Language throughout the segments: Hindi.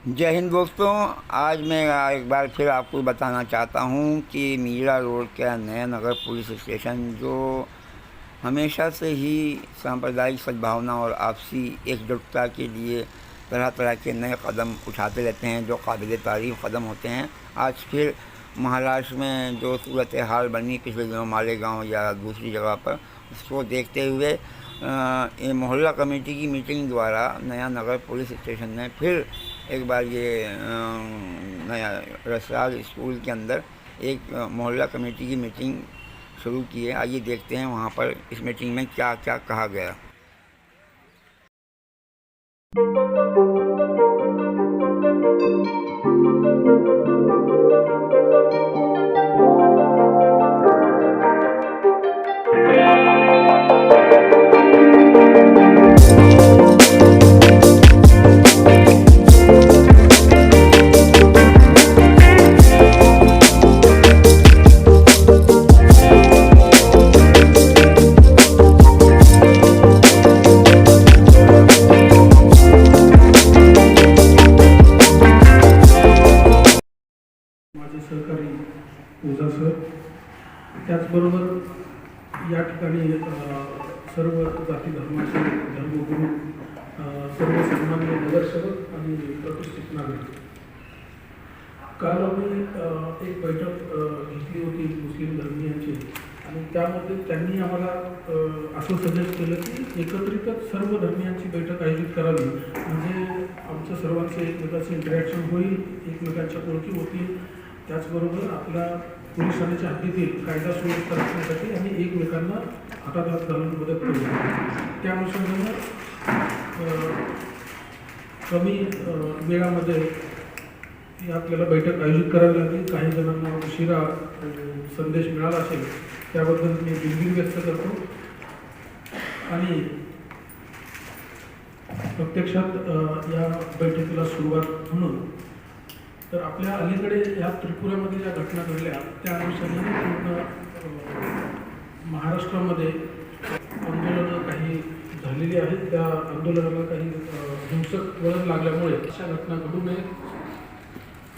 जय हिंद दोस्तों। आज मैं एक बार फिर आपको बताना चाहता हूँ कि मीरा रोड का नया नगर पुलिस स्टेशन जो हमेशा से ही सांप्रदायिक सद्भावना और आपसी एकजुटता के लिए तरह तरह के नए कदम उठाते रहते हैं जो काबिल तारीफ़ कदम होते हैं। आज फिर महाराष्ट्र में जो सूरत हाल बनी पिछले दिनों मालेगांव या दूसरी जगह पर, उसको देखते हुए ये मोहल्ला कमेटी की मीटिंग द्वारा नया नगर पुलिस स्टेशन ने फिर एक बार ये नया रसराग स्कूल के अंदर एक मोहल्ला कमेटी की मीटिंग शुरू की है। आइए देखते हैं वहाँ पर इस मीटिंग में क्या क्या कहा गया। माझे सहकारी ओझा सर, त्याचबरोबर या ठिकाणी सर्व जाती धर्माचे धर्मगुरू, सर्व सन्मान्य नगरसेवक आणि प्रतिष्ठित नागरिक, काल आम्ही एक बैठक घेतली होती मुस्लिम धर्मीयांची आणि त्यामध्ये त्यांनी आम्हाला असं सजेस्ट केलं की एकत्रितच सर्व धर्मियांची बैठक आयोजित करावी, म्हणजे आमचं सर्वांचं एकमेकांचं इंटरॅक्शन होईल, एकमेकांच्या ओळखी होतील, त्याचबरोबर आपल्या पोलीस ठाण्याच्या हद्दीतील कायदा सुव्यवस्था राखण्यासाठी आम्ही एकमेकांना हाताहात घालून मदत करू. त्या अनुषंगानं कमी वेळामध्ये ही आपल्याला बैठक आयोजित करावी लागली. काही जणांना उशिरा संदेश मिळाला असेल त्याबद्दल मी दिलगिरी व्यक्त करतो. आणि प्रत्यक्षात या बैठकीला सुरुवात म्हणून तर आपल्या अलीकडे या त्रिपुरामध्ये ज्या घटना घडल्या त्या अनुषंगाने पूर्ण महाराष्ट्रामध्ये आंदोलनं काही झालेली आहेत. त्या आंदोलनाला काही हिंसक वळण लागल्यामुळे अशा घटना घडू नयेत.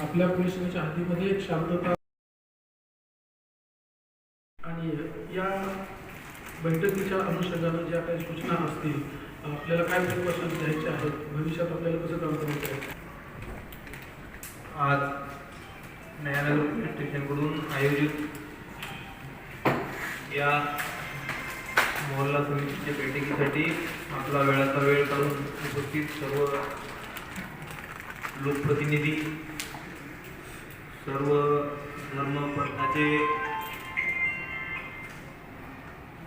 आपल्या पोलिसांच्या हद्दीमध्ये एक शांतता आणि या बैठकीच्या अनुषंगाने ज्या काही सूचना असतील, आपल्याला काय प्रिकॉशन्स घ्यायचे आहेत, भविष्यात आपल्याला कसं काम करायचं आहे. आज नयानगर पोलीस स्टेशनकडून आयोजित या मोहल्ला समितीच्या बैठकीसाठी आपला वेळाचा वेळ काढून उपस्थित सर्व लोकप्रतिनिधी, सर्व धर्मपंथाचे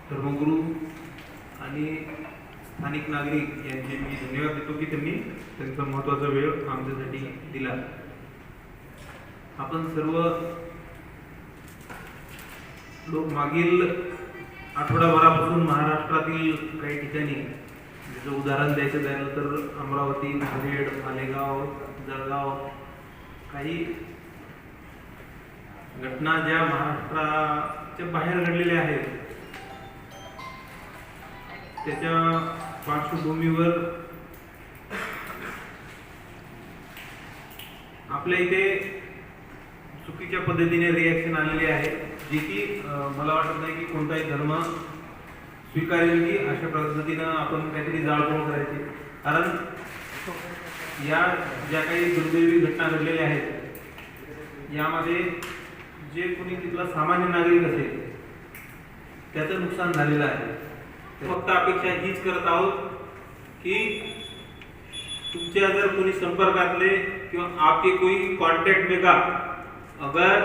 धर्मगुरू आणि स्थानिक नागरिक यांचे मी धन्यवाद देतो की त्यांनी त्यांचा महत्त्वाचा वेळ आमच्यासाठी दिला. आपण सर्व लोक मागील आठवडाभरापासून महाराष्ट्रातील काही ठिकाणी, जसं उदाहरण द्यायचं झालं तर अमरावती, नांदेड, मालेगाव, जळगाव, काही घटना ज्या महाराष्ट्राच्या बाहेर घडलेल्या आहेत त्याच्या पार्श्वभूमीवर आपल्या इथे चुकीच्या पद्धतीने रिॲक्शन आलेले आहे, जे की मला वाटत नाही की कोणताही धर्म स्वीकारेल की अशा पद्धतीनं आपण काहीतरी जाळपोळ करायची. कारण या ज्या काही दुर्दैवी घटना घडलेल्या आहेत यामध्ये जे कोणी तिथला सामान्य नागरिक असेल त्याचं नुकसान झालेलं आहे. फक्त अपेक्षा हीच करत आहोत की तुमच्या जर कोणी संपर्कातले किंवा आपके कोई कांटेक्ट में का अगर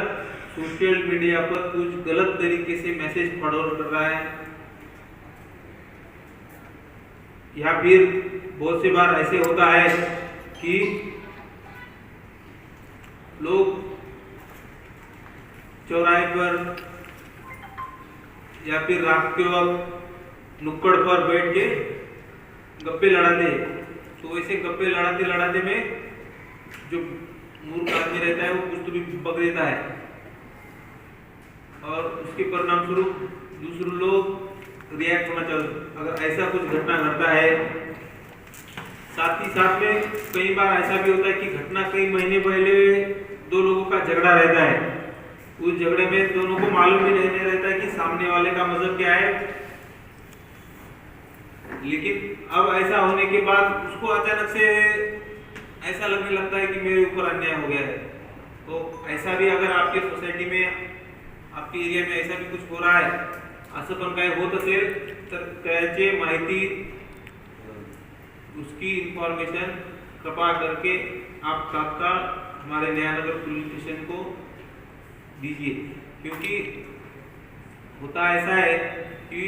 सोशल मीडिया पर कुछ गलत तरीके से मैसेज फॉरवर्ड कर रहा है या फिर बहुत से बार ऐसे होता है कि लोग चौराहे पर या फिर रात के वक्त नुक्कड़ पर बैठ के गप्पे लड़ाते, तो ऐसे गप्पे लड़ाते लड़ाते में जो मूर्ख आदमी रहता है वो कुछ तो भी बक देता है और उसके परिणाम स्वरूप दूसरे लोग रिएक्ट होना चाहिए. अगर ऐसा कुछ घटना घटता है साथ ही साथ में कई बार ऐसा भी होता है कि घटना कई महीने पहले दो लोगों का झगड़ा रहता है, उस झगड़े में दोनों को मालूम भी नहीं रहता है कि सामने वाले का मजहब क्या है, लेकिन अब ऐसा होने के बाद उसको अचानक से ऐसा लगने लगता है कि मेरे ऊपर अन्याय हो गया है। तो ऐसा भी अगर आपके सोसायटी में, आपके एरिया में ऐसा भी कुछ हो रहा है, असं पण काय होत असेल तर त्याचे माहिती, उसकी इंफॉर्मेशन कृपा करके आप तत्काल हमारे नयानगर पुलिस स्टेशन को दीजिए, क्योंकि होता ऐसा है कि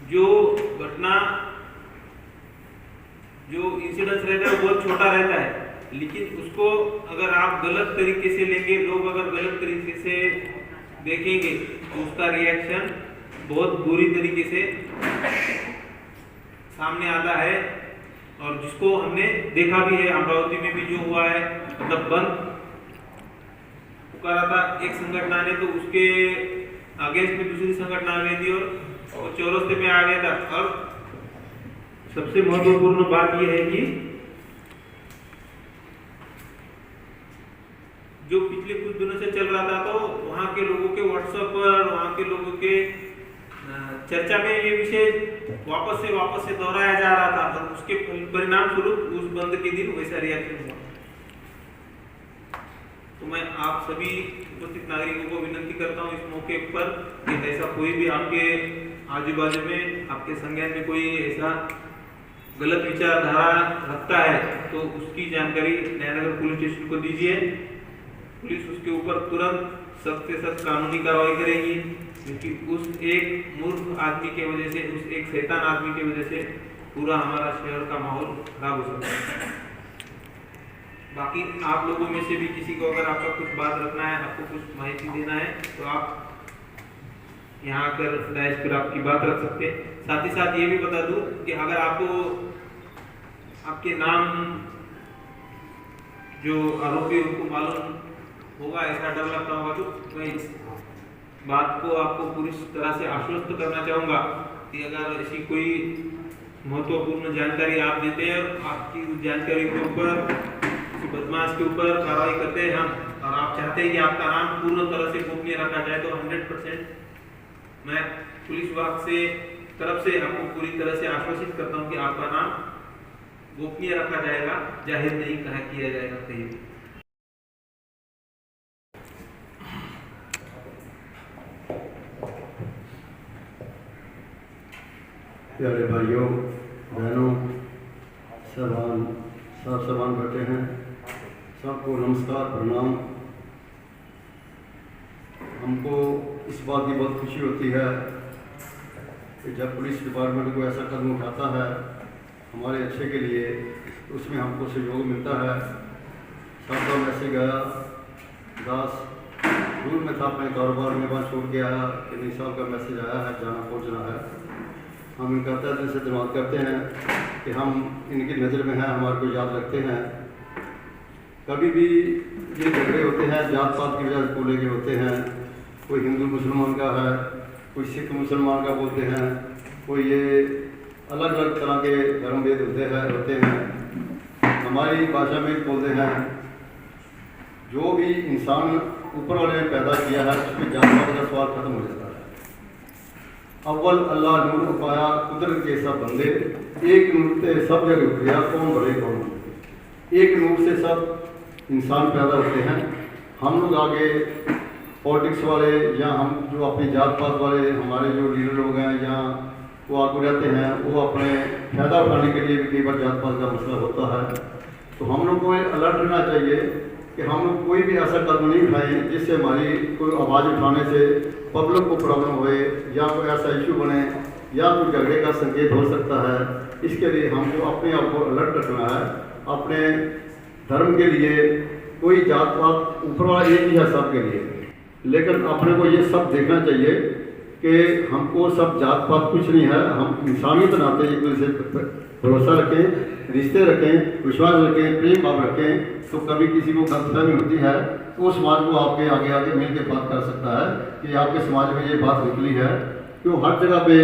जो घटना, जो इंसिडेंस रहता है वो बहुत छोटा रहता है, लेकिन उसको अगर आप गलत तरीके से लेंगे, लोग अगर गलत तरीके से देखेंगे तो उसका रिएक्शन बहुत बुरी तरीके से सामने आता है। और जिसको हमने देखा भी है, अमरावती में भी जो हुआ है, मतलब बंद पुकारा था एक संगठन ने, तो उसके अगेंस्ट में दूसरी संगठन आ गई थी और वो चौरस्ते में आ गया था। और सबसे महत्वपूर्ण बात यह है कि जो पिछले कुछ दिनों से चल रहा था, तो वहाँ के लोगों के व्हाट्सएप पर, वहाँ के लोगों के चर्चा में ये विषय वापस से दोहराया जा रहा था, और उसके परिणाम स्वरूप उस बंद के दिन वैसा रिएक्शन हुआ। तो मैं आप सभी उपस्थित नागरिकों को विनती करता हूँ इस मौके पर कि ऐसा कोई भी आपके आजू बाजू में, आपके संज्ञान में कोई ऐसा गलत विचारधारा रखता है तो उसकी जानकारी नयानगर पुलिस स्टेशन को दीजिए। पुलिस उसके ऊपर तुरंत सख्त से सख्त कानूनी कार्रवाई करेगी, क्योंकि उस एक मूर्ख आदमी के वजह से, उस एक शैतान आदमी की वजह से पूरा हमारा शहर का माहौल खराब हो सकता है। बाकी आप लोगों में से भी किसी को अगर आपका कुछ बात रखना है, आपको कुछ माहिती देना है, तो आप यहाँ आकर डायस पर आपकी बात रख सकते हैं। साथ ही साथ ये भी बता दूं कि अगर आपको आपके नाम जो आरोपी उनको मालूम होगा, ऐसा डर लगता होगा, तो मैं इस बात को आपको पूरी तरह से आश्वस्त करना चाहूँगा कि अगर ऐसी कोई महत्वपूर्ण जानकारी आप देते हैं, आपकी उस जानकारी के ऊपर, किसी बदमाश के ऊपर कार्रवाई करते हैं हम, और आप चाहते हैं कि आपका नाम पूर्ण तरह से गोपनीय रखा जाए, तो 100% मैं पुलिस विभाग से तरफ से आपको पूरी तरह से आश्वासित करता हूँ कि आपका नाम गोपनीय रखा जाएगा, जाहिर नहीं किया जाएगा कहीं। प्यारे भाइयों बहनों, साहबान बैठे हैं, सबको नमस्कार प्रणाम। हमको इस बात की बहुत खुशी होती है कि जब पुलिस डिपार्टमेंट को ऐसा कदम उठाता है हमारे अच्छे के लिए, तो उसमें हमको सहयोग मिलता है। सबका मैसेज गया, दास दूर में था अपने कारोबार में, वहाँ छोड़ के आया कि नहीं साहब का मैसेज आया है, जाना पहुँचना है। हम इनका तय दिल से धन्यवाद करते हैं कि हम इनकी नज़र में हैं, हमारे को याद रखते हैं। कभी भी ये झगड़े होते हैं जात पात की वजह से बोले के होते हैं, कोई हिंदू मुसलमान का है, कोई सिख मुसलमान का बोलते हैं, कोई ये अलग अलग तरह के धर्म भेद होते हैं। हमारी भाषा में बोलते हैं जो भी इंसान ऊपर वाले ने पैदा किया है उसमें जात पात का सवाल खत्म हो जाता है। अव्वल अल्लाह नूर पाया कुदरत के सब बंदे, एक नूर से सब जगह उठिया कौन बड़े कौन बड़े। एक नूर से सब इंसान पैदा होते हैं। हम लोग आगे पॉलिटिक्स वाले या हम जो अपनी जात पात वाले हमारे जो लीडर लोग हैं या वो आगे रहते हैं, वो अपने फ़ायदा उठाने के लिए भी कई बार जात पात का मसला होता है। तो हम लोग को अलर्ट रहना चाहिए कि हम लोग कोई भी ऐसा कदम नहीं उठाएं जिससे हमारी कोई आवाज़ उठाने से पब्लिक को प्रॉब्लम होए या कोई ऐसा इशू बने या कोई झगड़े का संकेत हो सकता है। इसके लिए हमको अपने आप को अलर्ट रखना है। अपने धर्म के लिए कोई जात पात ऊपर वाला एक ही है सबके लिए, लेकिन अपने को ये सब देखना चाहिए कि हमको सब जात पात कुछ नहीं है। हम इंसानियत नाते एक दूसरे पर भरोसा रखें, रिश्ते रखें, विश्वास रखें, प्रेम भाव रखें, तो कभी किसी को गलतफहमी होती है तो वो समाज को आपके आगे आगे मिल के बात कर सकता है कि आपके समाज में ये बात निकली है। क्यों हर जगह पे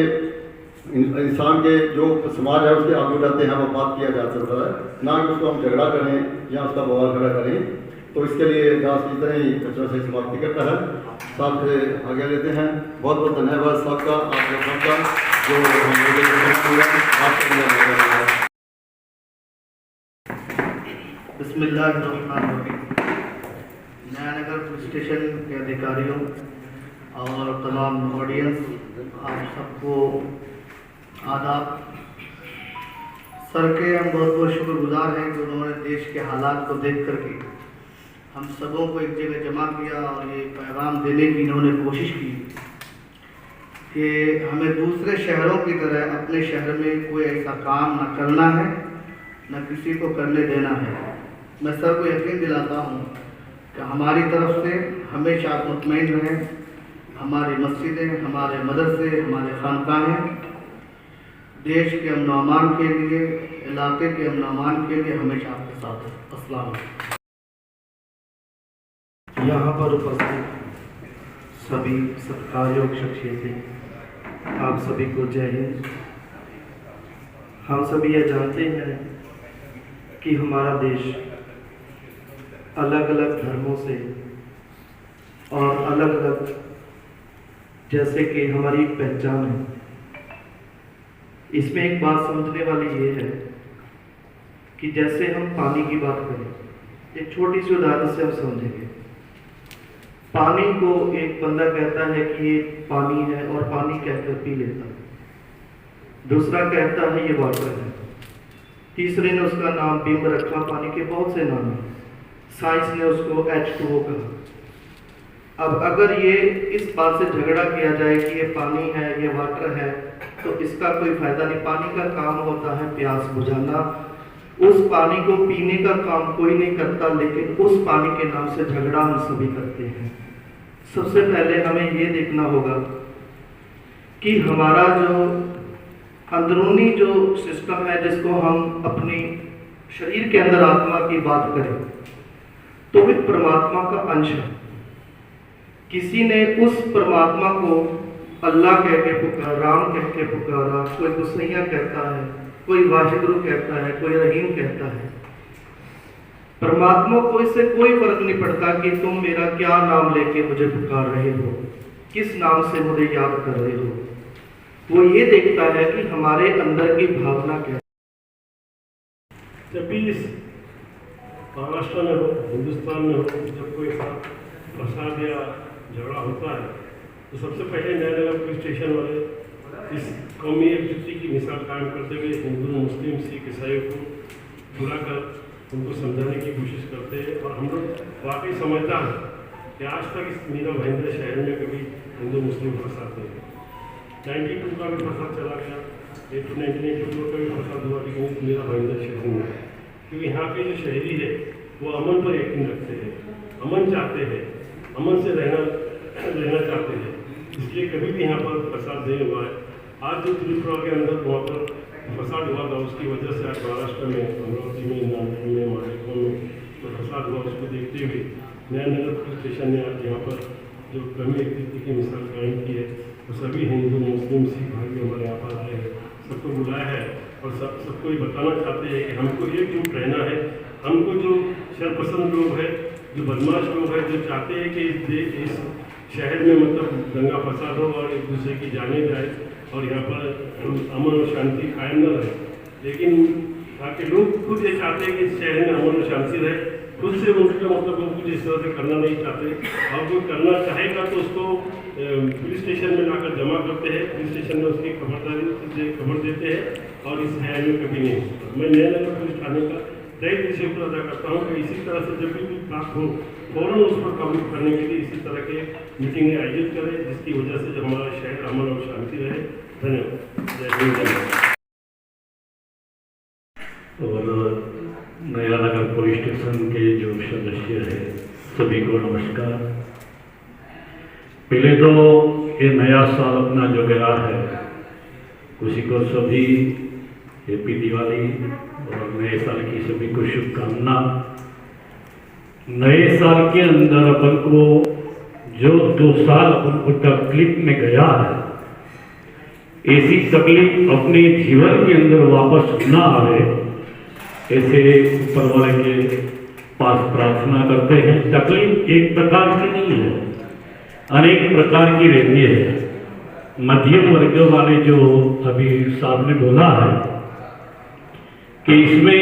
इंसान के जो समाज है उसके आगे रहते हैं वो बात किया जा सकता है, ना कि उसको हम झगड़ा करें या उसका बवाल खड़ा करें। तो इसके लिए दास इतना ही बच्चों से समाप्ति करता है। साथ आगे लेते हैं। बहुत बहुत धन्यवाद सबका, आप लोग सबका जो बिस्मिल्लाहिर्रहमानिर्रहीम। नयानगर पुलिस स्टेशन के अधिकारियों और तमाम ऑडियंस, आप सबको आदाब। सर के हम बहुत बहुत शुक्रगुजार हैं कि उन्होंने देश के हालात को देख करके हम सबों को एक जगह जमा किया और ये पैगाम देने की इन्होंने कोशिश की कि हमें दूसरे शहरों की तरह अपने शहर में कोई ऐसा काम न करना है, न किसी को करने देना है। मैं सर को यकीन दिलाता हूँ कि हमारी तरफ से हमेशा आप मुतमईन रहें। हमारी मस्जिदें, हमारे मदरसे, हमारे खानकाहें देश के अमन व अमान के लिए, इलाके के अमन व अमान के लिए हमेशा आपके साथ है। अस्सलाम वालेकुम। यहाँ पर उपस्थित सभी सत्कारयोग शख्सियतें, आप सभी को जय हिंद। हम सभी यह जानते हैं कि हमारा देश अलग अलग धर्मों से और अलग अलग, जैसे कि हमारी पहचान है, इसमें एक बात समझने वाली ये है कि जैसे हम पानी की बात करें, एक छोटी सी उदाहरण से हम समझेंगे। पानी को एक बंदा कहता है कि ये पानी है और पानी कहकर पी लेता है। दूसरा कहता है ये वाटर है। तीसरे ने उसका नाम बिंब रखा। पानी के बहुत से नाम हैं। साइंस ने उसको H2O कहा। अब अगर ये इस बात से झगड़ा किया जाए कि ये पानी है, ये वाटर है, तो इसका कोई फायदा नहीं। पानी का काम होता है प्यास बुझाना। उस पानी को पीने का काम कोई नहीं करता, लेकिन उस पानी के नाम से झगड़ा हम सभी करते हैं। सबसे पहले हमें ये देखना होगा कि हमारा जो अंदरूनी जो सिस्टम है, जिसको हम अपनी शरीर के अंदर आत्मा की बात करें, तो वह परमात्मा का अंश है। किसी ने उस परमात्मा को अल्लाह कह के पुकारा, राम कह के पुकारा, कोई गुस्सैया कहता है, कोई वाहिगुरु कहता है, कोई रहीम कहता है। परमात्मा को इससे कोई फर्क नहीं पड़ता कि तुम मेरा क्या नाम लेके मुझे पुकार रहे हो, किस नाम से मुझे याद कर रहे हो। वो ये देखता है कि हमारे अंदर की भावना क्या है। जब भी इस महाराष्ट्र में हो, हिंदुस्तान में हो, जब कोई फसाद या झगड़ा होता है, तो सबसे पहले नयानगर पुलिस स्टेशन वाले इस कौमी एकजुटती की मिसाल कायम करते हुए हिंदू, मुस्लिम, सिख, ईसाइयों को बुलाकर उनको समझाने की कोशिश करते हैं। और हम लोग वाकई समझता है कि आज तक इस मीरा भाईंदर शहर में कभी हिंदू मुस्लिम फसाद नहीं है। 92 का भी फसाद चला गया, 1982 का भी फसाद हुआ, लेकिन इस मीरा भाईंदर शहर में, क्योंकि यहाँ के जो शहरी है वो अमन पर यकीन रखते हैं, अमन चाहते हैं, अमन से रहना चाहते हैं, इसलिए कभी भी यहाँ पर फसाद नहीं हुआ है। आज जो त्रिपुरा के अंदर वहाँ पर फसाद हुआ था, उसकी वजह से आज महाराष्ट्र में, अमरावती में, नांदेड़ में, मालेगांव में जो फसाद हुआ, उसको देखते हुए नयानगर पुलिस स्टेशन ने आज यहाँ पर जो कमी एकजुटती की मिसाल कायम की है, तो सभी हिंदू, मुस्लिम, सिख भाई हमारे यहाँ पर आए हैं, सबको बुलाया है और सबको ये बताना चाहते हैं कि हमको एकजुट रहना है। हमको जो शरपसंद लोग हैं, जो बदमाश लोग हैं, जो चाहते हैं कि इस शहर में मतलब दंगा फसाद हो और एक दूसरे की जाने जाए और यहाँ पर अमन और शांति कायम न रहे, लेकिन ताकि लोग खुद ये चाहते हैं कि इस शहर में अमन और शांति रहे, खुद से उनका मतलब वो कुछ इस तरह से करना नहीं चाहते। और कोई करना चाहेगा तो उसको पुलिस स्टेशन में लाकर जमा करते हैं, पुलिस स्टेशन में उसकी खबरदारी से खबर देते हैं और इस शहर में कभी नहीं होता। मैं नयानगर पुलिस थाने का तय दिल से शुक्र अदा करता हूँ कि इसी तरह से जब भी बात हो, फौरन उस पर काबू करने के लिए इसी तरह के मीटिंगें आयोजित करें, जिसकी वजह से जो हमारा शहर अमन और शांति रहे। धन्यवाद। जय हिंद। और नयानगर पुलिस स्टेशन के जो सदस्य हैं सभी को नमस्कार। पहले तो ये नया साल अपना जो गया है, उसी को सभी हैप्पी दिवाली और नए साल की सभी को शुभकामना। नए साल के अंदर अपन को जो 2 साल अपन को तकलीफ में गया है, ऐसी तकलीफ अपने जीवन के अंदर वापस ना आवे, ऐसे ऊपर वाले के पास प्रार्थना करते हैं। तकलीफ एक प्रकार की नहीं है, अनेक प्रकार की रहती है। मध्यम वर्ग वाले जो अभी साहब ने बोला है कि इसमें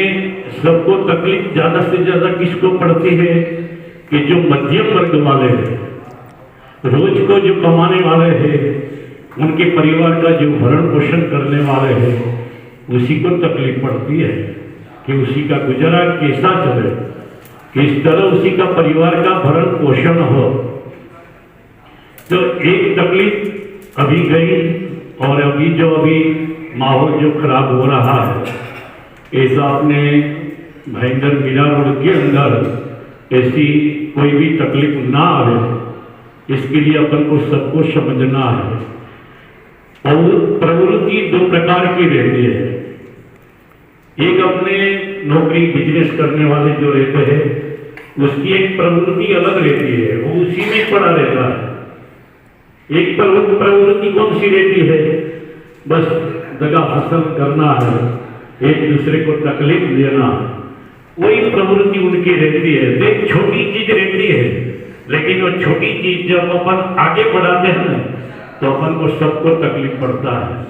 सबको तकलीफ ज़्यादा से ज़्यादा किसको पड़ती है कि जो मध्यम वर्ग वाले हैं, रोज को जो कमाने वाले हैं, उनके परिवार का जो भरण पोषण करने वाले हैं, उसी को तकलीफ पड़ती है कि उसी का गुजारा कैसा चले, किस तरह उसी का परिवार का भरण पोषण हो। तो एक तकलीफ अभी गई और अभी माहौल जो खराब हो रहा है, ऐसा अपने भाईंदर मीरा रोड के अंदर ऐसी कोई भी तकलीफ ना आवे, इसके लिए अपन को सबको समझना है। और प्रवृत्ति दो प्रकार की रहती है। एक अपने नौकरी बिजनेस करने वाले जो रहते हैं, उसकी एक प्रवृत्ति अलग रहती है, वो उसी में पड़ा रहता है। एक प्रवृत्ति कौन सी रहती है? बस दगा फसल करना है, एक दूसरे को तकलीफ देना है, वही प्रवृत्ति उनकी रहती है। एक छोटी चीज रहती है, लेकिन वो छोटी चीज जब अपन आगे बढ़ाते हैं ना, तो अपन को सबको तकलीफ पड़ता है।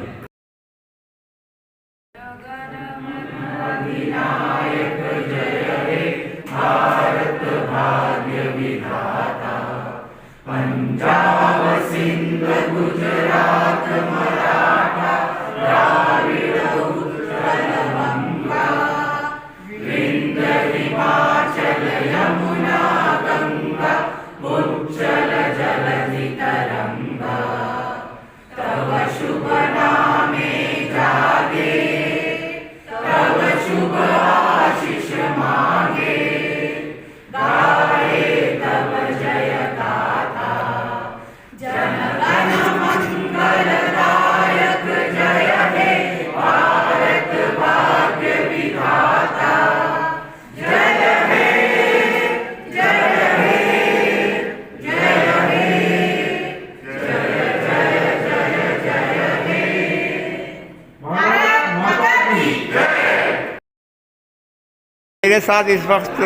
मेरे साथ इस वक्त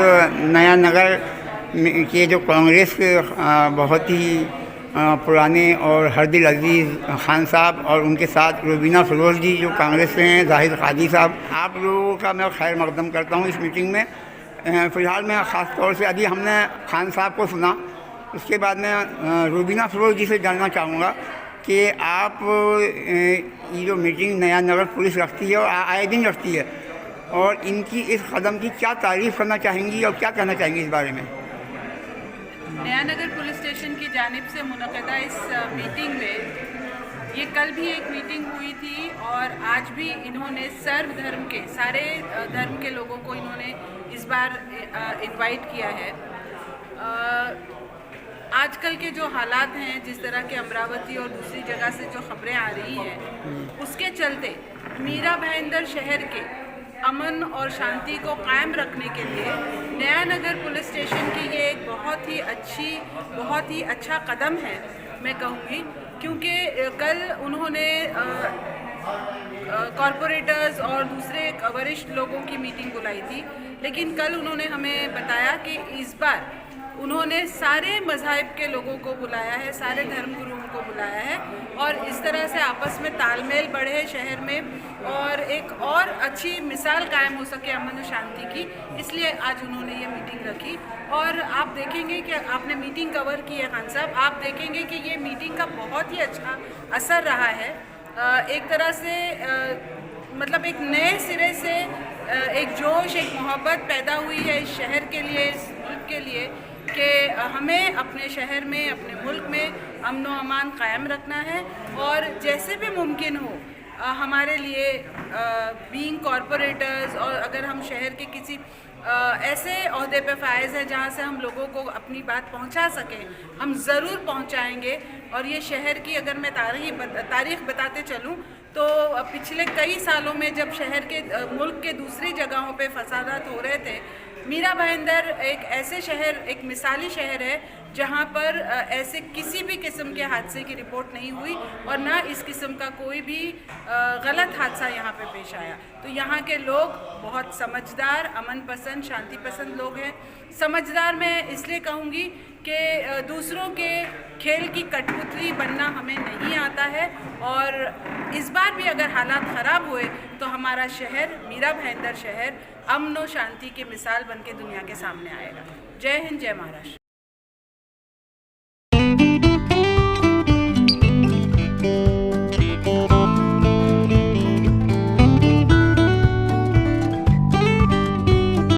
नया नगर के जो कांग्रेस के बहुत ही पुराने और हरदिल अजीज़ खान साहब और उनके साथ रुबीना फिरोज़ जी जो कांग्रेस से हैं, जाहिद काजी साहब, आप लोगों का मैं खैर मकदम करता हूँ इस मीटिंग में। फ़िलहाल मैं ख़ास तौर से अभी हमने खान साहब को सुना, उसके बाद मैं रुबीना फिरोज़ जी से जानना चाहूँगा कि आप ये जो मीटिंग नया नगर पुलिस रखती है और आए दिन रखती है, और इनकी इस कदम की क्या तारीफ़ करना चाहेंगी और क्या कहना चाहेंगी इस बारे में? नया नगर पुलिस स्टेशन की जानिब से मुनक़दा इस मीटिंग में, ये कल भी एक मीटिंग हुई थी और आज भी इन्होंने सर्व धर्म के, सारे धर्म के लोगों को इन्होंने इस बार इनवाइट किया है। आजकल के जो हालात हैं, जिस तरह के अमरावती और दूसरी जगह से जो खबरें आ रही हैं, उसके चलते मीरा भाईंदर शहर के अमन और शांति को कायम रखने के लिए नया नगर पुलिस स्टेशन की ये एक बहुत ही अच्छा कदम है मैं कहूँगी, क्योंकि कल उन्होंने कॉरपोरेटर्स और दूसरे वरिष्ठ लोगों की मीटिंग बुलाई थी, लेकिन कल उन्होंने हमें बताया कि इस बार उन्होंने सारे मज़ाहिब के लोगों को बुलाया है, सारे धर्मगुरुओं को बुलाया है, और इस तरह से आपस में तालमेल बढ़े शहर में और एक और अच्छी मिसाल कायम हो सके अमन और शांति की, इसलिए आज उन्होंने ये मीटिंग रखी। और आप देखेंगे कि आपने मीटिंग कवर की है खान साहब, आप देखेंगे कि ये मीटिंग का बहुत ही अच्छा असर रहा है। एक तरह से मतलब एक नए सिरे से एक जोश, एक मोहब्बत पैदा हुई है इस शहर के लिए, इस मुल्क के लिए, कि हमें अपने शहर में, अपने मुल्क में अमन व अमान कायम रखना है, और जैसे भी मुमकिन हो हमारे लिए बीइंग कॉरपोरेटर्स, और अगर हम शहर के किसी ऐसे ओहदे पे फायज़ है जहाँ से हम लोगों को अपनी बात पहुँचा सकें, हम ज़रूर पहुँचाएंगे। और ये शहर की अगर मैं तारीख़ बताते चलूँ तो पिछले कई सालों में जब शहर के मुल्क के दूसरी जगहों पे फसादात हो रहे थे, मीरा भाईंदर एक ऐसे शहर, एक मिसाली शहर है जहां पर ऐसे किसी भी किस्म के हादसे की रिपोर्ट नहीं हुई और ना इस किस्म का कोई भी गलत हादसा यहाँ पे पेश आया। तो यहाँ के लोग बहुत समझदार, अमन पसंद, शांति पसंद लोग हैं। समझदार मैं इसलिए कहूँगी कि दूसरों के खेल की कठपुतली बनना हमें नहीं आता है, और इस बार भी अगर हालात ख़राब हुए तो हमारा शहर, मीरा भाईंदर शहर, अमन और शांति की मिसाल बन के दुनिया के सामने आएगा। जय हिंद, जय महाराष्ट्र।